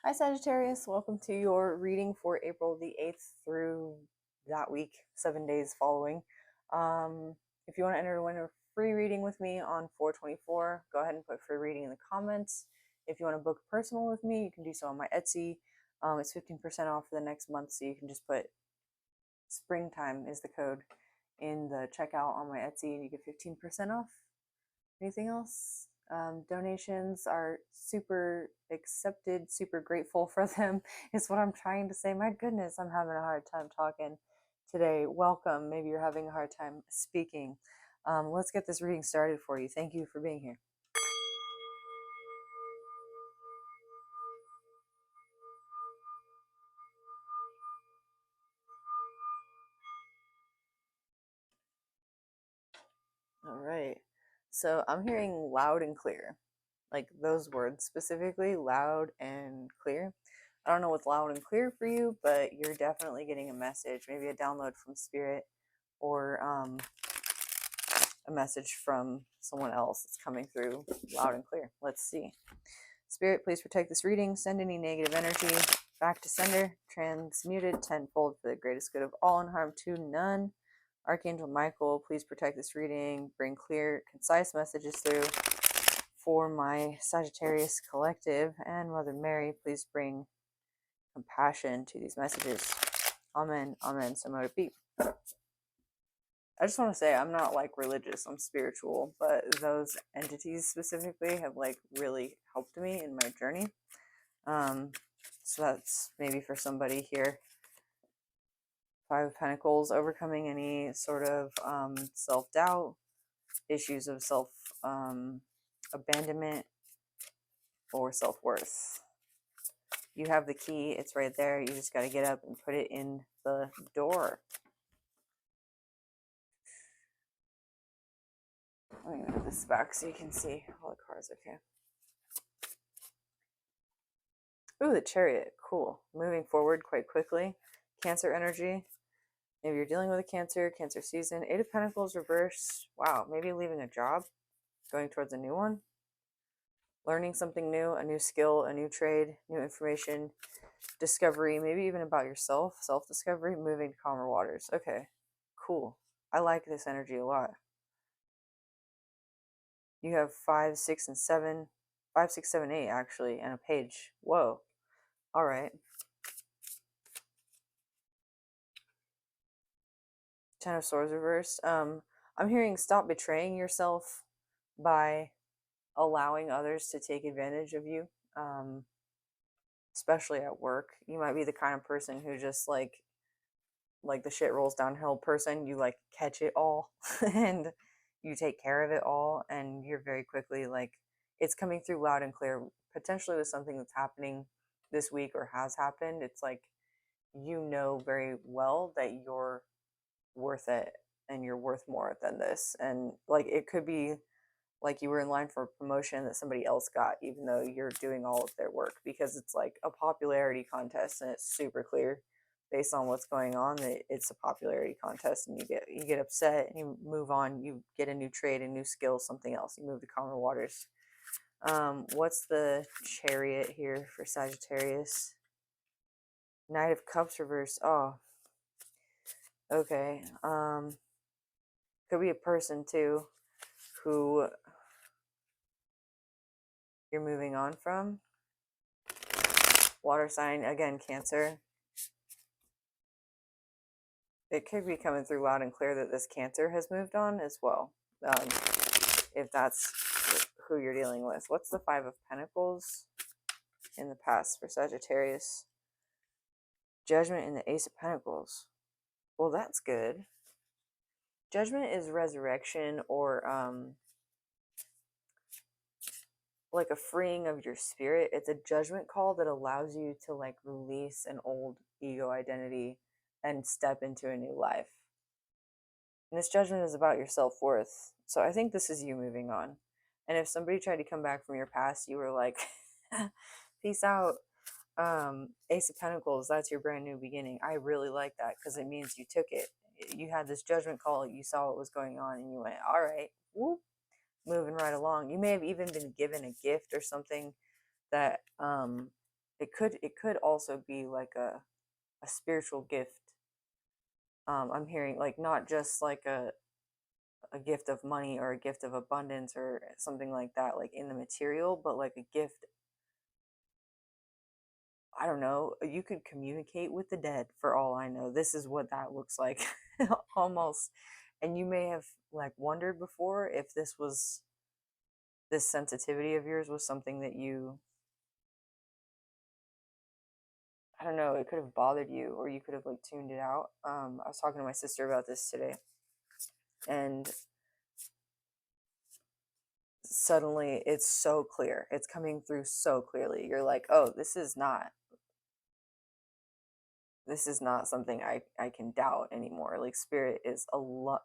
Hi Sagittarius, welcome to your reading for April the 8th through that week, 7 days following. If you want to enter to win a free reading with me on 424, go ahead and put free reading in the comments. If you want to book personal with me, you can do so on my Etsy. It's 15% off for the next month, so you can just put springtime is the code in the checkout on my Etsy and you get 15% off. Anything else? Donations are super accepted, super grateful for them, is what I'm trying to say. My goodness, I'm having a hard time talking today. Welcome. Maybe you're having a hard time speaking. Let's get this reading started for you. Thank you for being here. All right. So I'm hearing loud and clear, like those words specifically, loud and clear. I don't know what's loud and clear for you, but you're definitely getting a message, maybe a download from spirit or a message from someone else that's coming through loud and clear. Let's see. Spirit, please protect this reading. Send any negative energy back to sender. Transmuted tenfold for the greatest good of all and harm to none. Archangel Michael, please protect this reading. Bring clear, concise messages through for my Sagittarius collective. And Mother Mary, please bring compassion to these messages. Amen. Amen. So mote it be. I just want to say I'm not like religious, I'm spiritual, but those entities specifically have like really helped me in my journey. So that's maybe for somebody here. Five of Pentacles, overcoming any sort of self-doubt, issues of abandonment or self-worth. You have the key, it's right there. You just got to get up and put it in the door. Let me move this back so you can see all the cards. Okay. Ooh, the Chariot. Cool. Moving forward quite quickly. Cancer energy. Maybe you're dealing with a cancer season. Eight of Pentacles reverse. Wow. Maybe leaving a job, going towards a new one. Learning something new, a new skill, a new trade, new information, discovery, maybe even about yourself, self-discovery, moving to calmer waters. Okay, cool. I like this energy a lot. You have 5, 6, and 7. 5, 6, 7, 8 actually, and a page. Whoa. All right. 10 of Swords reversed. I'm hearing stop betraying yourself by allowing others to take advantage of you, especially at work. You might be the kind of person who just like the shit rolls downhill person. You like catch it all and you take care of it all, and you're very quickly like it's coming through loud and clear. Potentially with something that's happening this week or has happened. It's like you know very well that you're worth it and you're worth more than this, and like it could be like you were in line for a promotion that somebody else got even though you're doing all of their work, because it's like a popularity contest and it's super clear based on what's going on that it's a popularity contest, and you get upset and you move on, you get a new trade, a new skill, something else, you move to calmer waters. What's the Chariot here for Sagittarius? Knight of Cups reverse. Oh, okay. Could be a person too who you're moving on from. Water sign, again, Cancer. It could be coming through loud and clear that this Cancer has moved on as well, if that's who you're dealing with. What's the Five of Pentacles in the past for Sagittarius? Judgment and the Ace of Pentacles. Well, that's good. Judgment is resurrection, or like a freeing of your spirit. It's a judgment call that allows you to like release an old ego identity and step into a new life. And this judgment is about your self-worth. So I think this is you moving on. And if somebody tried to come back from your past, you were like, peace out. Ace of Pentacles, that's your brand new beginning. I really like that because it means you took it. You had this judgment call, you saw what was going on, and you went, all right, whoop, moving right along. You may have even been given a gift or something that it could also be like a spiritual gift. I'm hearing like not just like a gift of money or a gift of abundance or something like that, like in the material, but like a gift. I don't know. You could communicate with the dead for all I know. This is what that looks like almost. And you may have like wondered before if this sensitivity of yours was something that you, I don't know, it could have bothered you or you could have like tuned it out. I was talking to my sister about this today, and suddenly it's so clear. It's coming through so clearly. You're like, oh, this is not something I can doubt anymore. Like spirit is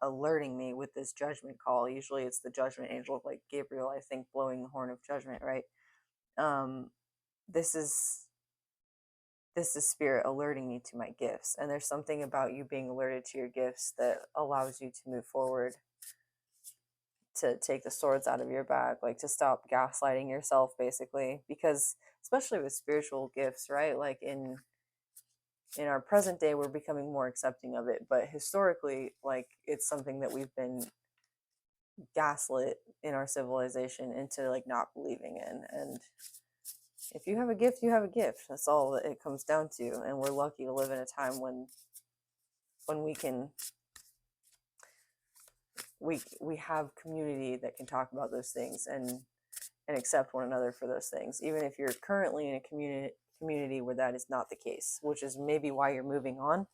alerting me with this judgment call. Usually it's the judgment angel, like Gabriel, I think, blowing the horn of judgment, right? Um, this is this is spirit alerting me to my gifts, and there's something about you being alerted to your gifts that allows you to move forward, to take the swords out of your back, like to stop gaslighting yourself, basically, because especially with spiritual gifts, right? Like in our present day we're becoming more accepting of it, but historically like it's something that we've been gaslit in our civilization into like not believing in. And if you have a gift, you have a gift. That's all that it comes down to. And we're lucky to live in a time when we have community that can talk about those things and accept one another for those things, even if you're currently in a community where that is not the case, which is maybe why you're moving on.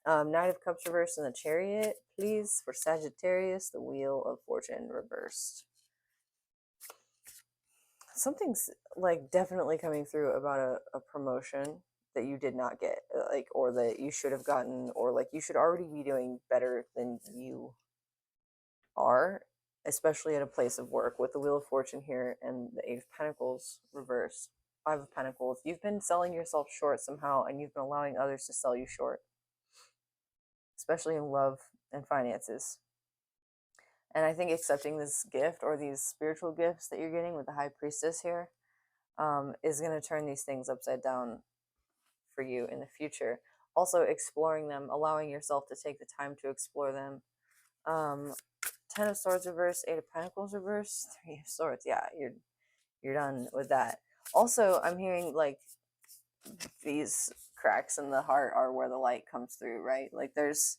Knight of Cups reversed and the Chariot, please, for Sagittarius, the Wheel of Fortune reversed. Something's like definitely coming through about a promotion that you did not get, like, or that you should have gotten, or like you should already be doing better than you are, especially at a place of work with the Wheel of Fortune here and the Eight of Pentacles reversed. Five of Pentacles. You've been selling yourself short somehow, and you've been allowing others to sell you short, especially in love and finances. And I think accepting this gift or these spiritual gifts that you're getting with the High Priestess here is going to turn these things upside down for you in the future. Also, exploring them, allowing yourself to take the time to explore them. Ten of Swords reverse, Eight of Pentacles reverse, Three of Swords. Yeah, you're done with that. Also, I'm hearing like these cracks in the heart are where the light comes through, right? Like there's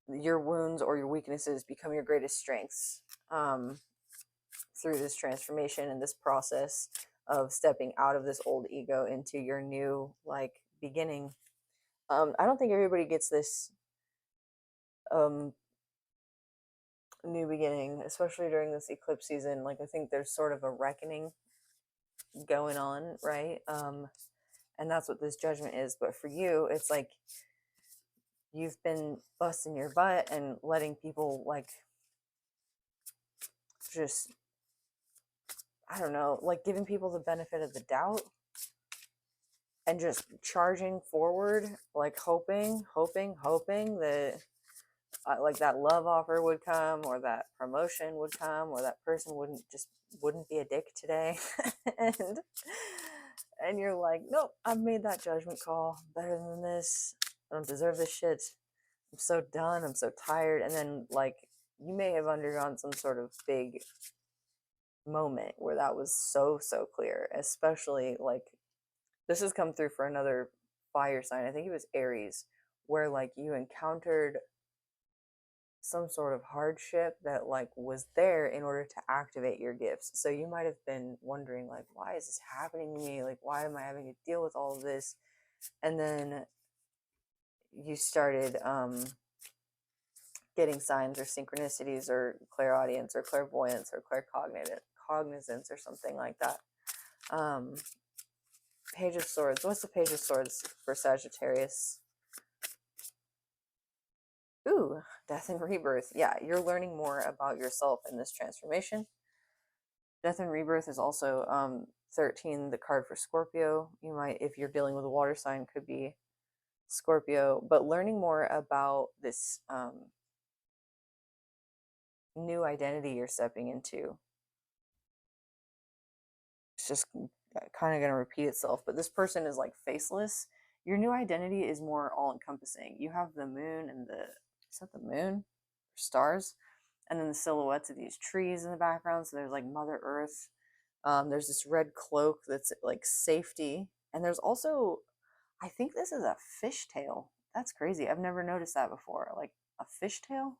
your wounds or your weaknesses become your greatest strengths through this transformation and this process of stepping out of this old ego into your new like beginning. I don't think everybody gets this new beginning, especially during this eclipse season. Like I think there's sort of a reckoning going on, right? And that's what this judgment is. But for you, it's like you've been busting your butt and letting people like just, I don't know, like giving people the benefit of the doubt and just charging forward, like hoping that like that love offer would come, or that promotion would come, or that person wouldn't be a dick today. and and you're like, nope, I've made that judgment call. Better than this. I don't deserve this shit. I'm so done. I'm so tired. And then like you may have undergone some sort of big moment where that was so clear, especially like this has come through for another fire sign. I think it was Aries, where like you encountered some sort of hardship that like was there in order to activate your gifts. So you might have been wondering like, why is this happening to me? Like, why am I having to deal with all of this? And then you started getting signs or synchronicities or clairaudience or clairvoyance or claircognizance or something like that. Page of Swords. What's the Page of Swords for Sagittarius? Ooh, Death and Rebirth. Yeah, you're learning more about yourself in this transformation. Death and Rebirth is also 13, the card for Scorpio. You might, if you're dealing with a water sign, could be Scorpio. But learning more about this new identity you're stepping into. It's just kind of going to repeat itself, but this person is like faceless. Your new identity is more all encompassing. You have the moon and is that the moon? Stars? And then the silhouettes of these trees in the background. So there's like Mother Earth. There's this red cloak that's like safety. And there's also, I think this is a fishtail. That's crazy. I've never noticed that before. Like a fishtail?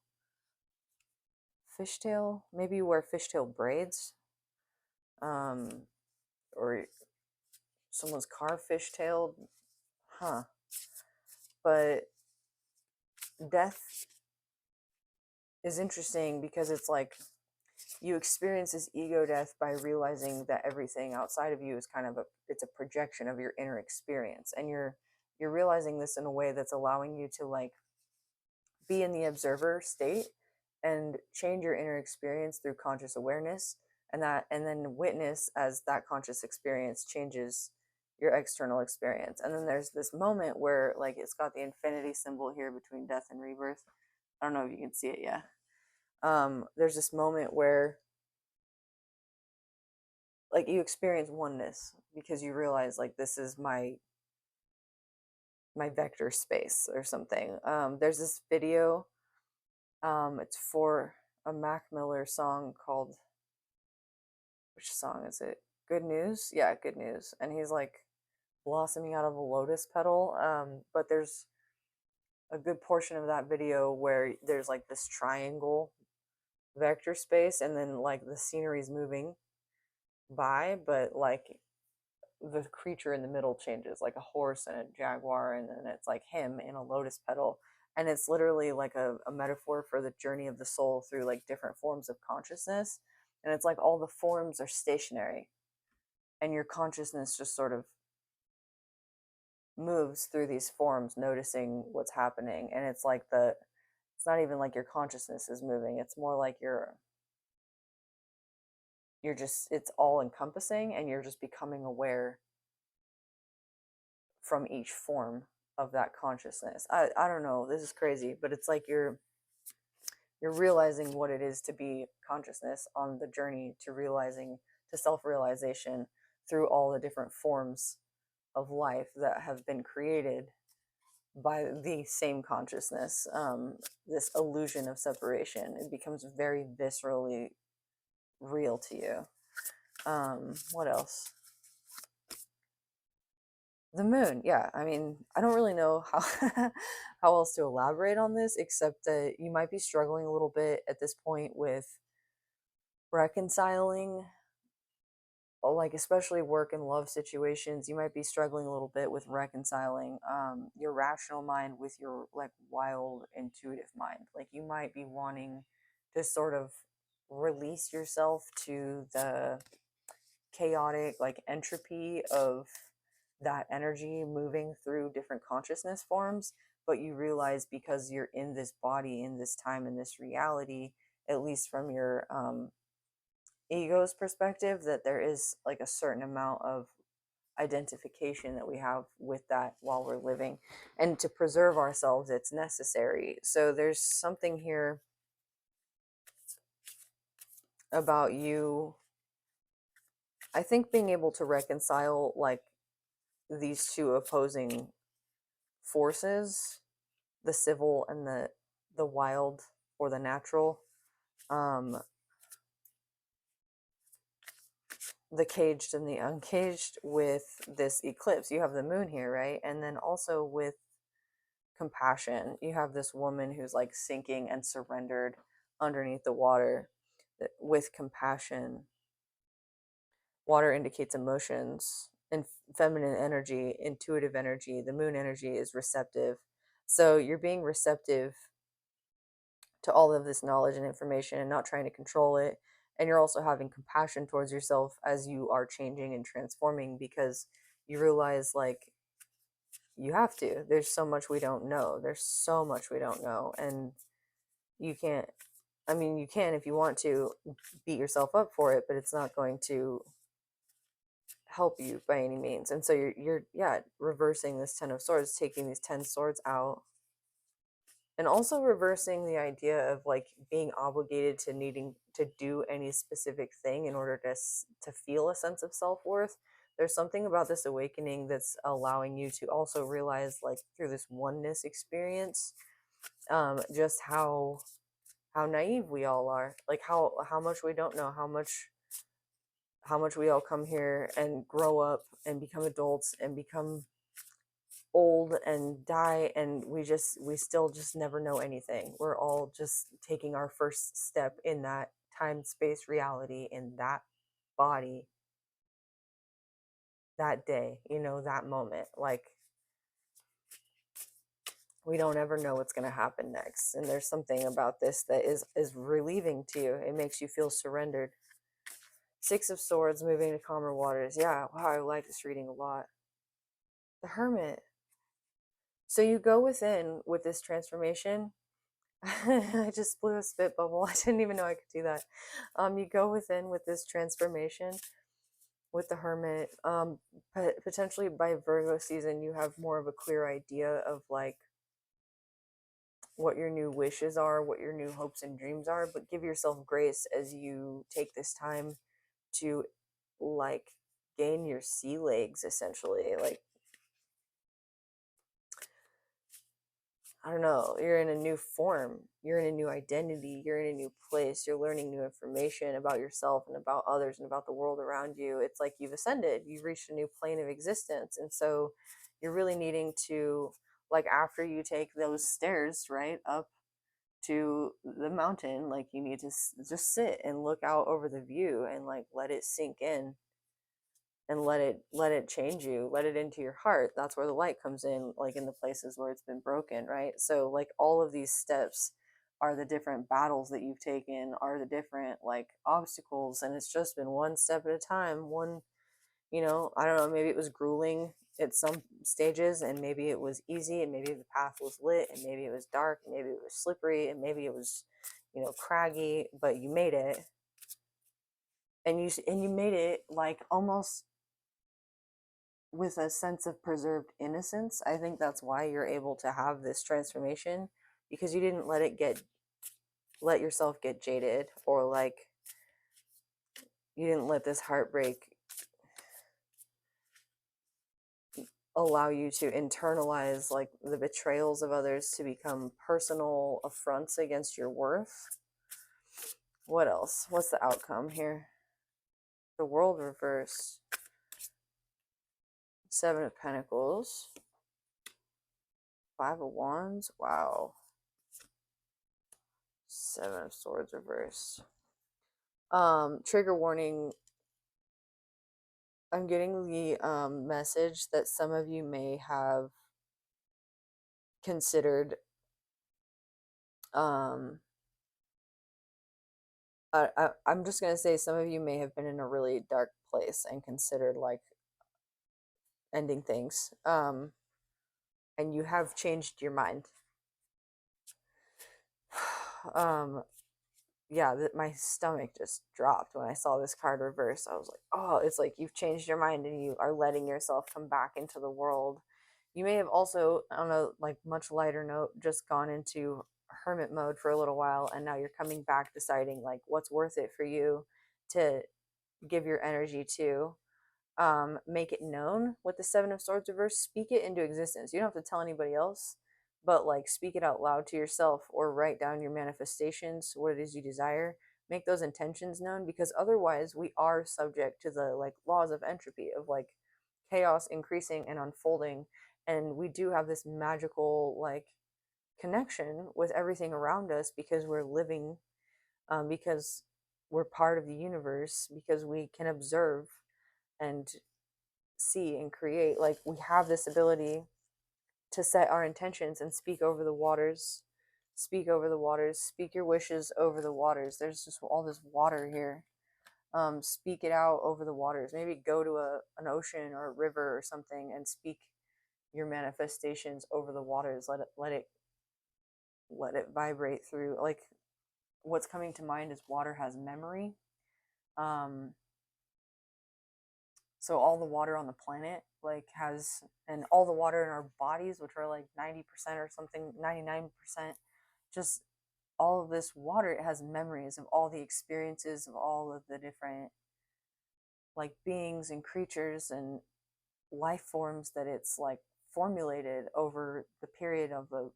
Fishtail? Maybe you wear fishtail braids. Or someone's car fishtailed. Huh. But death is interesting because it's like you experience this ego death by realizing that everything outside of you is kind of it's a projection of your inner experience, and you're realizing this in a way that's allowing you to like be in the observer state and change your inner experience through conscious awareness, and then witness as that conscious experience changes your external experience. And then there's this moment where like it's got the infinity symbol here between death and rebirth. I don't know if you can see it yet. There's this moment where like you experience oneness because you realize like this is my vector space or something. There's this video. It's for a Mac Miller song called, which song is it? Good News? Yeah, Good News. And he's like blossoming out of a lotus petal. But there's a good portion of that video where there's like this triangle vector space, and then like the scenery's moving by, but like the creature in the middle changes, like a horse and a jaguar, and then it's like him in a lotus petal. And it's literally like a metaphor for the journey of the soul through like different forms of consciousness. And it's like all the forms are stationary, and your consciousness just sort of moves through these forms, noticing what's happening. And it's like it's not even like your consciousness is moving, it's more like you're just, it's all encompassing, and you're just becoming aware from each form of that consciousness. I don't know, this is crazy, but it's like you're realizing what it is to be consciousness on the journey to realizing, to self-realization, through all the different forms of life that have been created by the same consciousness. This illusion of separation, it becomes very viscerally real to you. What else? The moon, yeah. I mean, I don't really know how how else to elaborate on this, except that you might be struggling a little bit at this point with reconciling, like especially work and love situations. You might be struggling a little bit with reconciling your rational mind with your like wild intuitive mind. Like you might be wanting to sort of release yourself to the chaotic like entropy of that energy moving through different consciousness forms, but you realize because you're in this body, in this time, in this reality, at least from your ego's perspective, that there is like a certain amount of identification that we have with that while we're living, and to preserve ourselves it's necessary. So there's something here about you, I think, being able to reconcile like these two opposing forces, the civil and the wild or the natural, um the caged and the uncaged, with this eclipse. You have the moon here, right? And then also with compassion, you have this woman who's like sinking and surrendered underneath the water. With compassion, water indicates emotions and feminine energy, intuitive energy. The moon energy is receptive. So you're being receptive to all of this knowledge and information and not trying to control it. And you're also having compassion towards yourself as you are changing and transforming, because you realize like you have to. There's so much we don't know. There's so much we don't know. And you can't, I mean, you can if you want to beat yourself up for it, but it's not going to help you by any means. And so you're yeah, reversing this 10 of swords, taking these 10 swords out, and also reversing the idea of like being obligated to needing to do any specific thing in order to feel a sense of self-worth. there's something about this awakening that's allowing you to also realize, like through this oneness experience, just how naive we all are, like how much we don't know, how much we all come here and grow up and become adults and become old and die, and we still just never know anything. We're all just taking our first step in that time space reality, in that body, that day, that moment. Like, we don't ever know what's going to happen next, and there's something about this that is relieving to you. It makes you feel surrendered. Six of Swords, moving to calmer waters. Yeah, wow, I like this reading a lot. The Hermit. So you go within with this transformation. I just blew a spit bubble. I didn't even know I could do that. You go within with this transformation with the Hermit. Potentially by Virgo season, you have more of a clear idea of like what your new wishes are, what your new hopes and dreams are, but give yourself grace as you take this time to like gain your sea legs, essentially. Like, I don't know, you're in a new form, you're in a new identity, you're in a new place, you're learning new information about yourself and about others and about the world around you. It's like you've ascended, you've reached a new plane of existence. And so you're really needing to, like, after you take those stairs, right, up to the mountain, like, you need to just sit and look out over the view and like let it sink in, and let it change you, let it into your heart. That's where the light comes in, like in the places where it's been broken, right? So like all of these steps are the different battles that you've taken, are the different like obstacles, and it's just been one step at a time. One, I don't know, maybe it was grueling at some stages, and maybe it was easy, and maybe the path was lit, and maybe it was dark, and maybe it was slippery, and maybe it was craggy, but you made it. And you made it like almost with a sense of preserved innocence. I think that's why you're able to have this transformation, because you didn't let yourself get jaded, or like you didn't let this heartbreak allow you to internalize like the betrayals of others to become personal affronts against your worth. What else? What's the outcome here? The World reverse. Seven of Pentacles. Five of Wands. Wow. Seven of Swords reverse. Trigger warning. I'm getting the message that some of you may have considered I'm just going to say some of you may have been in a really dark place and considered like ending things, and you have changed your mind. Yeah, my stomach just dropped when I saw this card reverse. I was like, oh, it's like you've changed your mind and you are letting yourself come back into the world. You may have also, on a like much lighter note, just gone into hermit mode for a little while, and now you're coming back deciding like what's worth it for you to give your energy to. Make it known with the Seven of Swords reverse. Speak it into existence. You don't have to tell anybody else, but like speak it out loud to yourself, or write down your manifestations, what it is you desire. Make those intentions known, because otherwise we are subject to the like laws of entropy, of like chaos increasing and unfolding. And we do have this magical like connection with everything around us, because we're living, because we're part of the universe, because we can observe and see and create. Like, we have this ability to set our intentions and speak over the waters. Speak over the waters. Speak your wishes over the waters. There's just all this water here. Speak it out over the waters. Maybe go to an ocean or a river or something and speak your manifestations over the waters. Let it vibrate through. Like, what's coming to mind is water has memory. So all the water on the planet like has, and all the water in our bodies, which are like 90% or something, 99%, just all of this water, it has memories of all the experiences, of all of the different like beings and creatures and life forms that it's like formulated over the period of the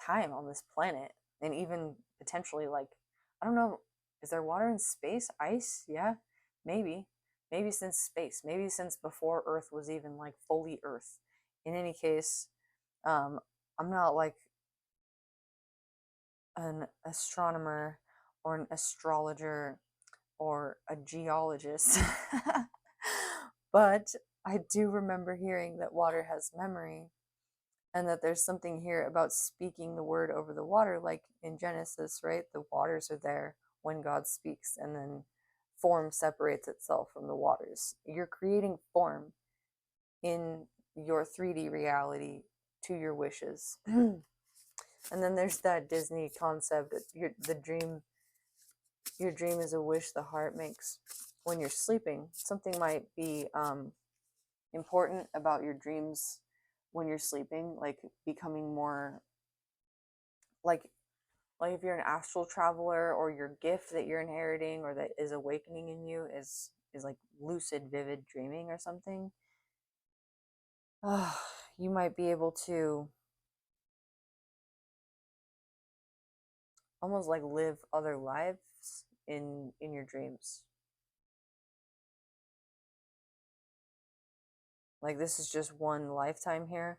time on this planet, and even potentially, like, I don't know, is there water in space? Ice? Yeah, maybe. Maybe since space, maybe since before Earth was even like fully Earth. In any case, um, I'm not like an astronomer or an astrologer or a geologist, but I do remember hearing that water has memory, and that there's something here about speaking the word over the water, like in Genesis, right? The waters are there when God speaks, and then form separates itself from the waters. You're creating form in your 3D reality to your wishes. And then there's that Disney concept that your dream is a wish the heart makes when you're sleeping. Something might be important about your dreams when you're sleeping, like becoming more like if you're an astral traveler, or your gift that you're inheriting or that is awakening in you is like lucid vivid dreaming or something. You might be able to almost like live other lives in your dreams. Like this is just one lifetime here,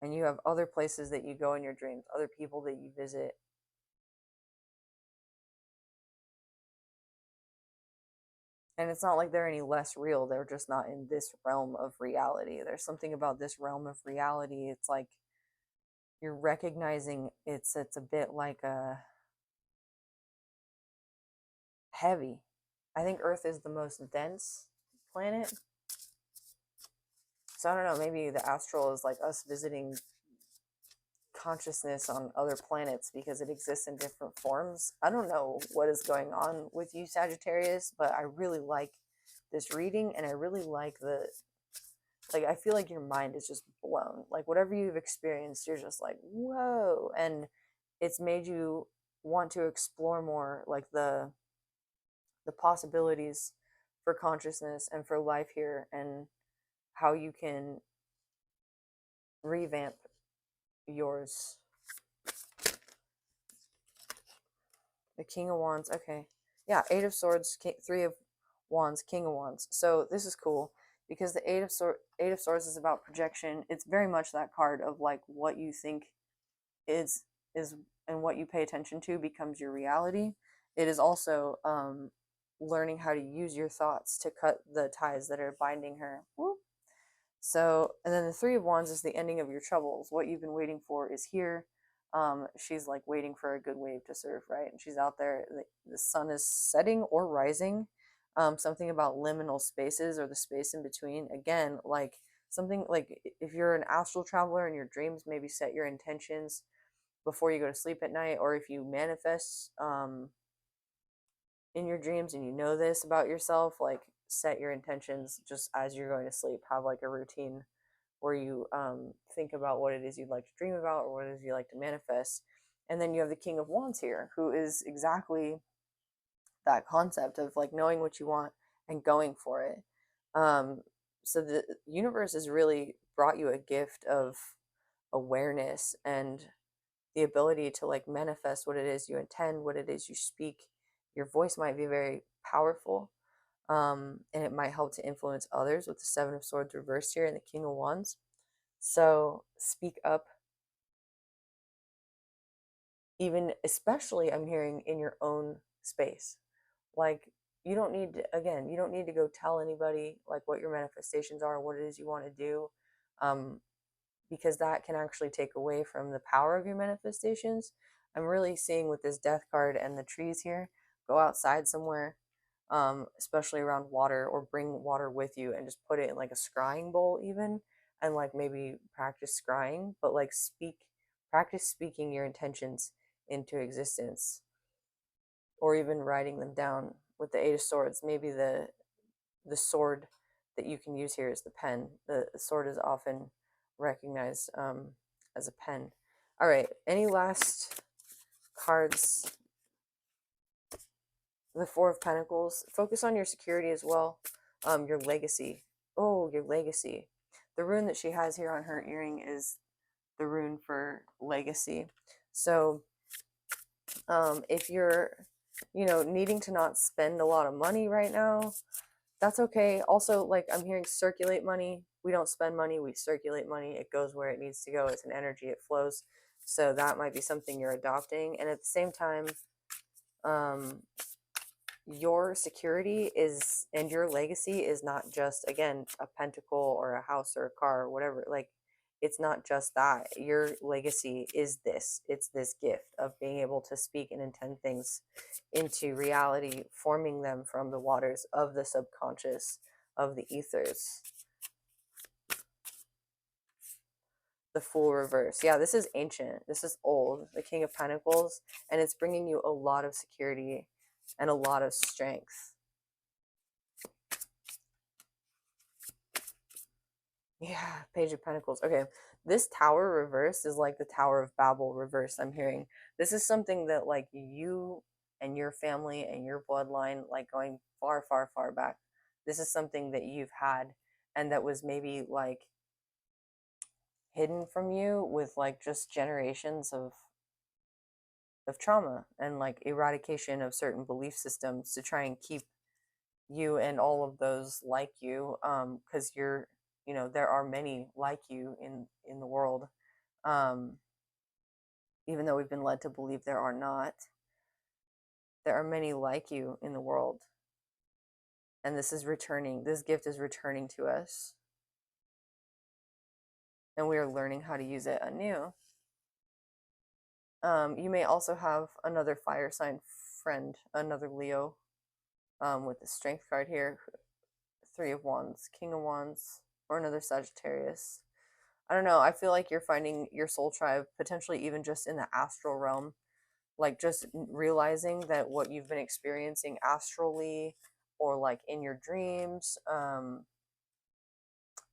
and you have other places that you go in your dreams, other people that you visit. And it's not like they're any less real, they're just not in this realm of reality. There's something about this realm of reality, it's like you're recognizing it's a bit like a heavy. I think Earth is the most dense planet. So I don't know, maybe the astral is like us visiting consciousness on other planets because it exists in different forms. I don't know what is going on with you, Sagittarius, but I really like this reading, and I really like I feel like your mind is just blown. Like whatever you've experienced, you're just like, whoa. And it's made you want to explore more like the possibilities for consciousness and for life here, and how you can revamp yours. The King of Wands. Okay. Yeah, Eight of Swords, Three of Wands, King of Wands. So this is cool because the Eight of Swords is about projection. It's very much that card of like what you think is is and what you pay attention to becomes your reality. It is also learning how to use your thoughts to cut the ties that are binding her. Whoop. So, and then the Three of Wands is the ending of your troubles. What you've been waiting for is here. She's like waiting for a good wave to surf, right? And she's out there. The sun is setting or rising. Something about liminal spaces or the space in between. Again, like something like if you're an astral traveler in your dreams, maybe set your intentions before you go to sleep at night, or if you manifest in your dreams and you know this about yourself, like set your intentions just as you're going to sleep. Have like a routine where you think about what it is you'd like to dream about or what it is you like to manifest. And then you have the King of Wands here, who is exactly that concept of like knowing what you want and going for it. So the universe has really brought you a gift of awareness and the ability to like manifest what it is you intend, what it is you speak. Your voice might be very powerful, and it might help to influence others with the Seven of Swords reversed here and the King of Wands. So speak up, even especially I'm hearing in your own space. Like you don't need to, again, you don't need to go tell anybody like what your manifestations are, what it is you want to do. Because that can actually take away from the power of your manifestations. I'm really seeing with this death card and the trees here, go outside somewhere, especially around water, or bring water with you and just put it in like a scrying bowl even, and like maybe practice scrying, but like practice speaking your intentions into existence, or even writing them down with the Eight of Swords. Maybe the sword that you can use here is the pen. The sword is often recognized as a pen. All right, any last cards The Four of Pentacles. Focus on your security as well. Your legacy. Oh, your legacy. The rune that she has here on her earring is the rune for legacy. So if you're, needing to not spend a lot of money right now, that's okay. Also, like I'm hearing circulate money. We don't spend money, we circulate money. It goes where it needs to go. It's an energy, it flows. So that might be something you're adopting. And at the same time, um, your security is and your legacy is not just, again, a pentacle or a house or a car or whatever. Like, it's not just that. Your legacy is this. It's this gift of being able to speak and intend things into reality, forming them from the waters of the subconscious, of the ethers. The Fool reverse. Yeah, this is ancient. This is old. The King of Pentacles. And it's bringing you a lot of security and a lot of strength. Yeah, Page of Pentacles. Okay, this Tower reverse is like the Tower of Babel reverse, I'm hearing. This is something that, like, you and your family and your bloodline, like, going far, far, far back. This is something that you've had and that was maybe, like, hidden from you with, like, just generations of trauma and, like, eradication of certain belief systems to try and keep you and all of those like you, because you're, there are many like you in the world, um even though we've been led to believe there are not. There are many like you in the world, and this gift is returning to us, and we are learning how to use it anew. You may also have another fire sign friend, another Leo, with the Strength card here, Three of Wands, King of Wands, or another Sagittarius. I don't know. I feel like you're finding your soul tribe potentially even just in the astral realm, like just realizing that what you've been experiencing astrally, or like in your dreams,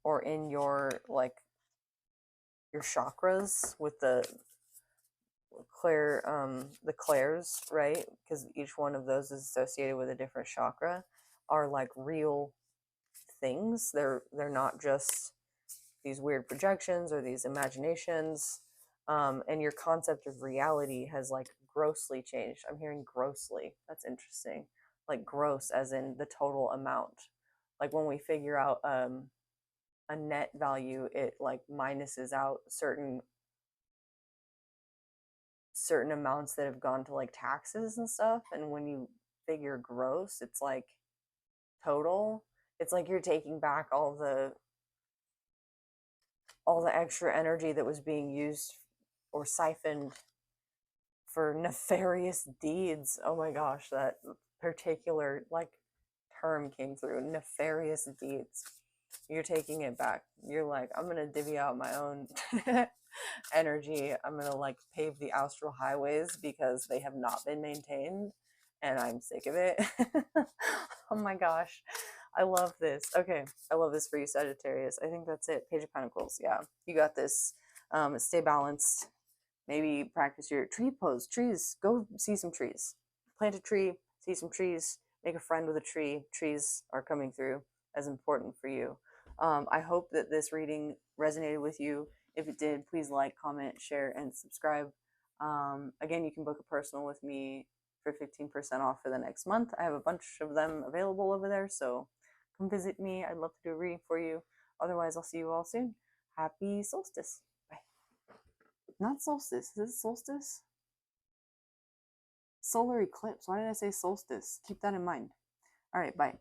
or in your, like, your chakras with the clairs, right? Because each one of those is associated with a different chakra, are like real things. They're not just these weird projections or these imaginations. And your concept of reality has, like, grossly changed. I'm hearing grossly. That's interesting. Like, gross as in the total amount. Like, when we figure out a net value, it, like, minuses out certain amounts that have gone to, like, taxes and stuff. And when you figure gross, it's like total. It's like you're taking back all the extra energy that was being used or siphoned for nefarious deeds. Oh my gosh, that particular, like, term came through, nefarious deeds. You're taking it back. You're like, I'm gonna divvy out my own energy. I'm gonna, like, pave the astral highways because they have not been maintained and I'm sick of it. Oh my gosh, I love this. Okay, I love this for you, Sagittarius. I think that's it. Page of Pentacles. Yeah, you got this. Stay balanced. Maybe practice your tree pose. Trees. Go see some trees. Plant a tree. See some trees. Make a friend with a tree. Trees are coming through as important for you. I hope that this reading resonated with you. If it did, please like, comment, share, and subscribe. Again, you can book a personal with me for 15% off for the next month. I have a bunch of them available over there, so come visit me. I'd love to do a reading for you. Otherwise, I'll see you all soon. Happy solstice. Bye. Not solstice. Is it solstice? Solar eclipse. Why did I say solstice? Keep that in mind. All right, bye.